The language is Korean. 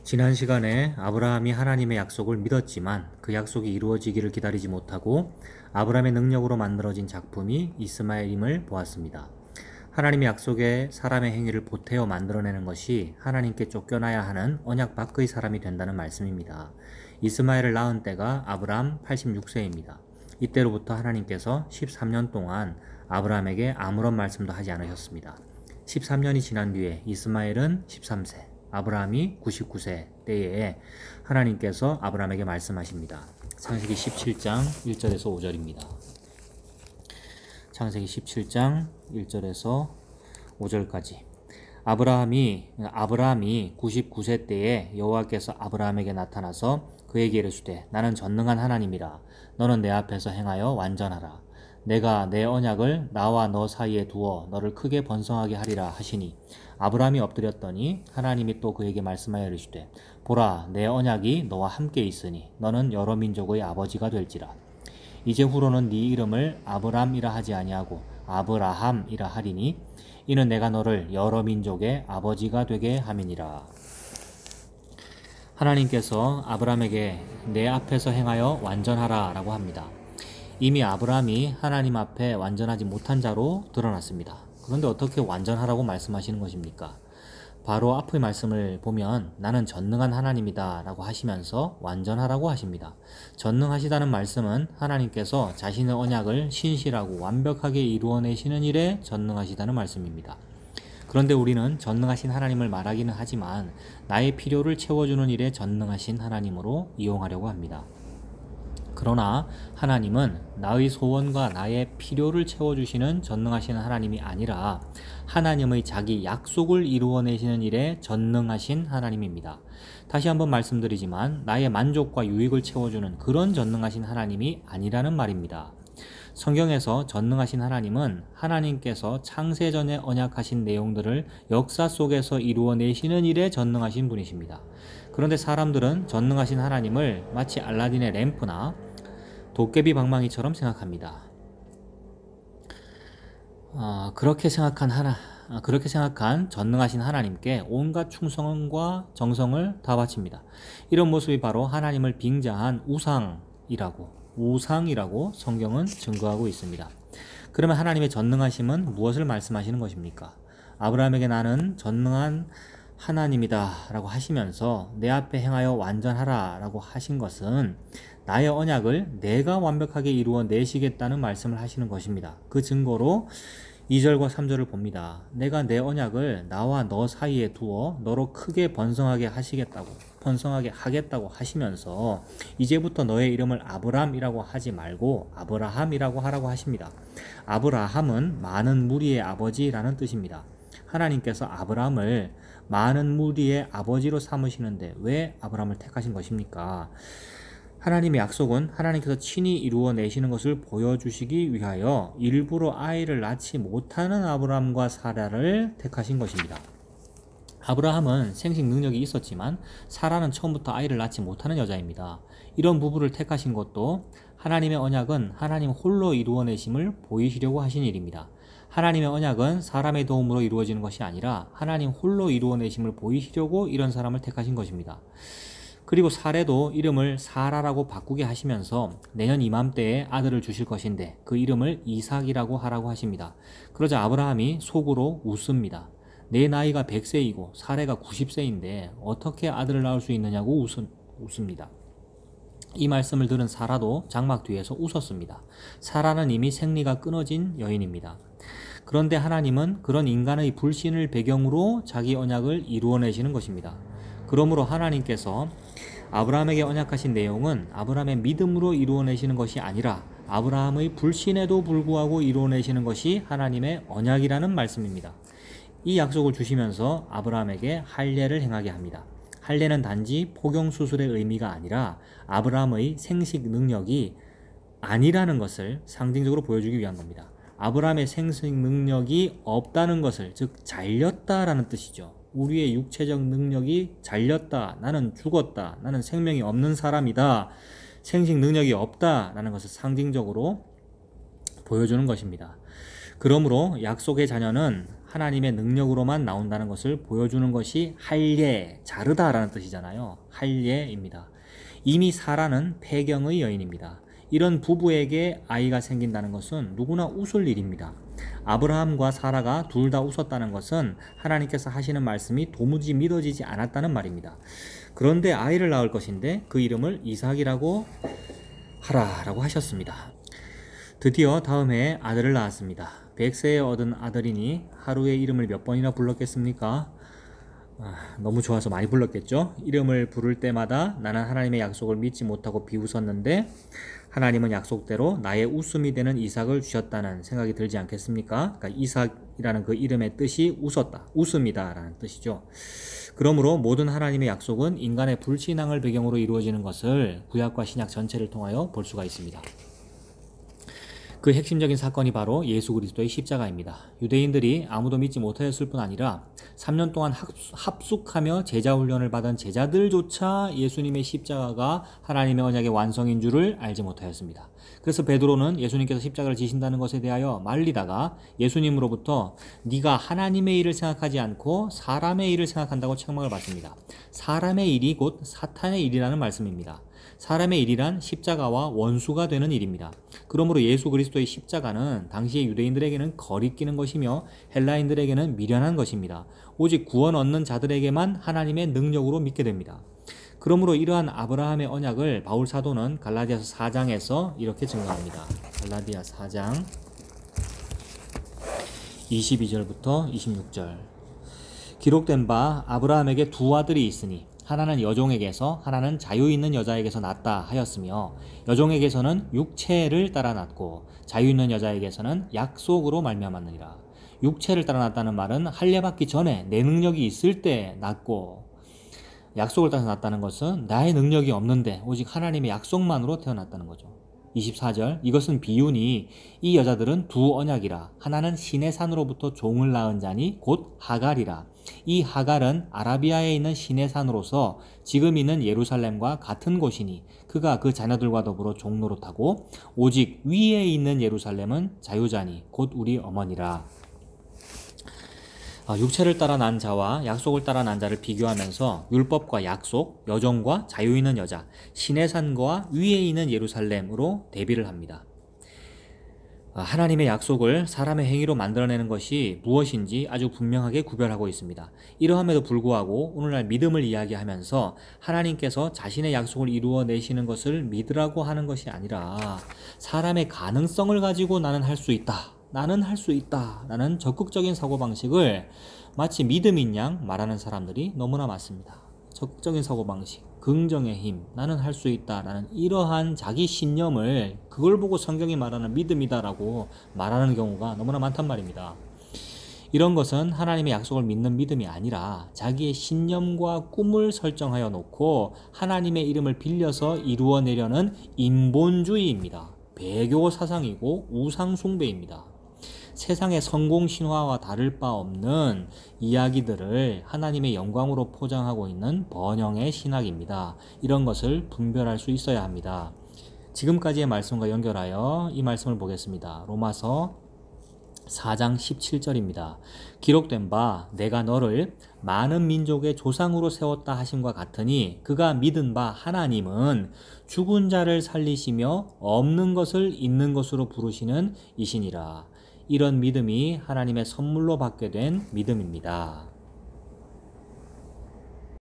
지난 시간에 아브라함이 하나님의 약속을 믿었지만 그 약속이 이루어지기를 기다리지 못하고 아브라함의 능력으로 만들어진 작품이 이스마엘임을 보았습니다. 하나님의 약속에 사람의 행위를 보태어 만들어내는 것이 하나님께 쫓겨나야 하는 언약 밖의 사람이 된다는 말씀입니다. 이스마엘을 낳은 때가 아브라함 86세입니다. 이때로부터 하나님께서 13년 동안 아브라함에게 아무런 말씀도 하지 않으셨습니다. 13년이 지난 뒤에 이스마엘은 13세, 아브라함이 99세 때에 하나님께서 아브라함에게 말씀하십니다. 창세기 17장 1절에서 5절입니다. 창세기 17장 1절에서 5절까지. 아브라함이 99세 때에 여호와께서 아브라함에게 나타나서 그에게 이르시되 나는 전능한 하나님이라. 너는 내 앞에서 행하여 완전하라. 내가 내 언약을 나와 너 사이에 두어 너를 크게 번성하게 하리라 하시니 아브라함이 엎드렸더니 하나님이 또 그에게 말씀하여 이르시되 보라 내 언약이 너와 함께 있으니 너는 여러 민족의 아버지가 될지라. 이제 후로는 네 이름을 아브람이라 하지 아니하고 아브라함이라 하리니 이는 내가 너를 여러 민족의 아버지가 되게 함이니라. 하나님께서 아브라함에게 내 앞에서 행하여 완전하라 라고 합니다. 이미 아브라함이 하나님 앞에 완전하지 못한 자로 드러났습니다. 그런데 어떻게 완전하라고 말씀하시는 것입니까? 바로 앞의 말씀을 보면 나는 전능한 하나님이다 라고 하시면서 완전하라고 하십니다. 전능하시다는 말씀은 하나님께서 자신의 언약을 신실하고 완벽하게 이루어내시는 일에 전능하시다는 말씀입니다. 그런데 우리는 전능하신 하나님을 말하기는 하지만 나의 필요를 채워주는 일에 전능하신 하나님으로 이용하려고 합니다. 그러나 하나님은 나의 소원과 나의 필요를 채워주시는 전능하신 하나님이 아니라 하나님의 자기 약속을 이루어내시는 일에 전능하신 하나님입니다. 다시 한번 말씀드리지만 나의 만족과 유익을 채워주는 그런 전능하신 하나님이 아니라는 말입니다. 성경에서 전능하신 하나님은 하나님께서 창세전에 언약하신 내용들을 역사 속에서 이루어내시는 일에 전능하신 분이십니다. 그런데 사람들은 전능하신 하나님을 마치 알라딘의 램프나 도깨비 방망이처럼 생각합니다. 그렇게 생각한 전능하신 하나님께 온갖 충성과 정성을 다 바칩니다. 이런 모습이 바로 하나님을 빙자한 우상이라고 성경은 증거하고 있습니다. 그러면 하나님의 전능하심은 무엇을 말씀하시는 것입니까? 아브라함에게 나는 전능한 하나님이다 라고 하시면서 내 앞에 행하여 완전하라 라고 하신 것은 나의 언약을 내가 완벽하게 이루어내시겠다는 말씀을 하시는 것입니다. 그 증거로 2절과 3절을 봅니다. 내가 내 언약을 나와 너 사이에 두어 너로 크게 번성하게 하겠다고 하시면서 이제부터 너의 이름을 아브람이라고 하지 말고 아브라함이라고 하라고 하십니다. 아브라함은 많은 무리의 아버지라는 뜻입니다. 하나님께서 아브람을 많은 무리의 아버지로 삼으시는데 왜 아브람을 택하신 것입니까? 하나님의 약속은 하나님께서 친히 이루어내시는 것을 보여주시기 위하여 일부러 아이를 낳지 못하는 아브람과 사라를 택하신 것입니다. 아브라함은 생식 능력이 있었지만 사라는 처음부터 아이를 낳지 못하는 여자입니다. 이런 부부를 택하신 것도 하나님의 언약은 하나님 홀로 이루어내심을 보이시려고 하신 일입니다. 하나님의 언약은 사람의 도움으로 이루어지는 것이 아니라 하나님 홀로 이루어내심을 보이시려고 이런 사람을 택하신 것입니다. 그리고 사례도 이름을 사라라고 바꾸게 하시면서 내년 이맘때에 아들을 주실 것인데 그 이름을 이삭이라고 하라고 하십니다. 그러자 아브라함이 속으로 웃습니다. 내 나이가 100세이고 사례가 90세인데 어떻게 아들을 낳을 수 있느냐고 웃습니다. 이 말씀을 들은 사라도 장막 뒤에서 웃었습니다. 사라는 이미 생리가 끊어진 여인입니다. 그런데 하나님은 그런 인간의 불신을 배경으로 자기 언약을 이루어내시는 것입니다. 그러므로 하나님께서 아브라함에게 언약하신 내용은 아브라함의 믿음으로 이루어내시는 것이 아니라 아브라함의 불신에도 불구하고 이루어내시는 것이 하나님의 언약이라는 말씀입니다. 이 약속을 주시면서 아브라함에게 할례를 행하게 합니다. 할례는 단지 포경수술의 의미가 아니라 아브라함의 생식 능력이 아니라는 것을 상징적으로 보여주기 위한 겁니다. 아브라함의 생식 능력이 없다는 것을, 즉 잘렸다라는 뜻이죠. 우리의 육체적 능력이 잘렸다, 나는 죽었다, 나는 생명이 없는 사람이다, 생식 능력이 없다라는 것을 상징적으로 보여주는 것입니다. 그러므로 약속의 자녀는 하나님의 능력으로만 나온다는 것을 보여주는 것이 할례, 자르다라는 뜻이잖아요. 할례입니다. 이미 사라는 폐경의 여인입니다. 이런 부부에게 아이가 생긴다는 것은 누구나 웃을 일입니다. 아브라함과 사라가 둘 다 웃었다는 것은 하나님께서 하시는 말씀이 도무지 믿어지지 않았다는 말입니다. 그런데 아이를 낳을 것인데 그 이름을 이삭이라고 하라라고 하셨습니다. 드디어 다음 해에 아들을 낳았습니다. 100세에 얻은 아들이니 하루에 이름을 몇 번이나 불렀겠습니까? 너무 좋아서 많이 불렀겠죠? 이름을 부를 때마다 나는 하나님의 약속을 믿지 못하고 비웃었는데 하나님은 약속대로 나의 웃음이 되는 이삭을 주셨다는 생각이 들지 않겠습니까? 그러니까 이삭이라는 그 이름의 뜻이 웃었다, 웃음이다 라는 뜻이죠. 그러므로 모든 하나님의 약속은 인간의 불신앙을 배경으로 이루어지는 것을 구약과 신약 전체를 통하여 볼 수가 있습니다. 그 핵심적인 사건이 바로 예수 그리스도의 십자가입니다. 유대인들이 아무도 믿지 못하였을 뿐 아니라 3년 동안 합숙하며 제자 훈련을 받은 제자들조차 예수님의 십자가가 하나님의 언약의 완성인 줄을 알지 못하였습니다. 그래서 베드로는 예수님께서 십자가를 지신다는 것에 대하여 말리다가 예수님으로부터 네가 하나님의 일을 생각하지 않고 사람의 일을 생각한다고 책망을 받습니다. 사람의 일이 곧 사탄의 일이라는 말씀입니다. 사람의 일이란 십자가와 원수가 되는 일입니다. 그러므로 예수 그리스도의 십자가는 당시의 유대인들에게는 거리끼는 것이며 헬라인들에게는 미련한 것입니다. 오직 구원 얻는 자들에게만 하나님의 능력으로 믿게 됩니다. 그러므로 이러한 아브라함의 언약을 바울 사도는 갈라디아서 4장에서 이렇게 증거합니다. 갈라디아 4장 22절부터 26절. 기록된 바 아브라함에게 두 아들이 있으니 하나는 여종에게서 하나는 자유 있는 여자에게서 낳았다 하였으며 여종에게서는 육체를 따라 낳고 자유 있는 여자에게서는 약속으로 말미암았느니라. 육체를 따라 낳았다는 말은 할례받기 전에 내 능력이 있을 때 낳고 약속을 따라서 낳았다는 것은 나의 능력이 없는데 오직 하나님의 약속만으로 태어났다는 거죠. 24절. 이것은 비유니 이 여자들은 두 언약이라. 하나는 시내 산으로부터 종을 낳은 자니 곧 하갈이라. 이 하갈은 아라비아에 있는 시내 산으로서 지금 있는 예루살렘과 같은 곳이니 그가 그 자녀들과 더불어 종노릇하고 오직 위에 있는 예루살렘은 자유자니 곧 우리 어머니라. 육체를 따라 난 자와 약속을 따라 난 자를 비교하면서 율법과 약속, 여종과 자유 있는 여자, 신의 산과 위에 있는 예루살렘으로 대비를 합니다. 하나님의 약속을 사람의 행위로 만들어내는 것이 무엇인지 아주 분명하게 구별하고 있습니다. 이러함에도 불구하고 오늘날 믿음을 이야기하면서 하나님께서 자신의 약속을 이루어내시는 것을 믿으라고 하는 것이 아니라 사람의 가능성을 가지고 나는 할 수 있다. 나는 할 수 있다 라는 적극적인 사고방식을 마치 믿음인 양 말하는 사람들이 너무나 많습니다. 적극적인 사고방식, 긍정의 힘, 나는 할 수 있다 라는 이러한 자기 신념을 그걸 보고 성경이 말하는 믿음이다 라고 말하는 경우가 너무나 많단 말입니다. 이런 것은 하나님의 약속을 믿는 믿음이 아니라 자기의 신념과 꿈을 설정하여 놓고 하나님의 이름을 빌려서 이루어내려는 인본주의입니다. 배교 사상이고 우상 숭배입니다. 세상의 성공 신화와 다를 바 없는 이야기들을 하나님의 영광으로 포장하고 있는 번영의 신학입니다. 이런 것을 분별할 수 있어야 합니다. 지금까지의 말씀과 연결하여 이 말씀을 보겠습니다. 로마서 4장 17절입니다. 기록된 바 내가 너를 많은 민족의 조상으로 세웠다 하심과 같으니 그가 믿은 바 하나님은 죽은 자를 살리시며 없는 것을 있는 것으로 부르시는 이시니라. 이런 믿음이 하나님의 선물로 받게 된 믿음입니다.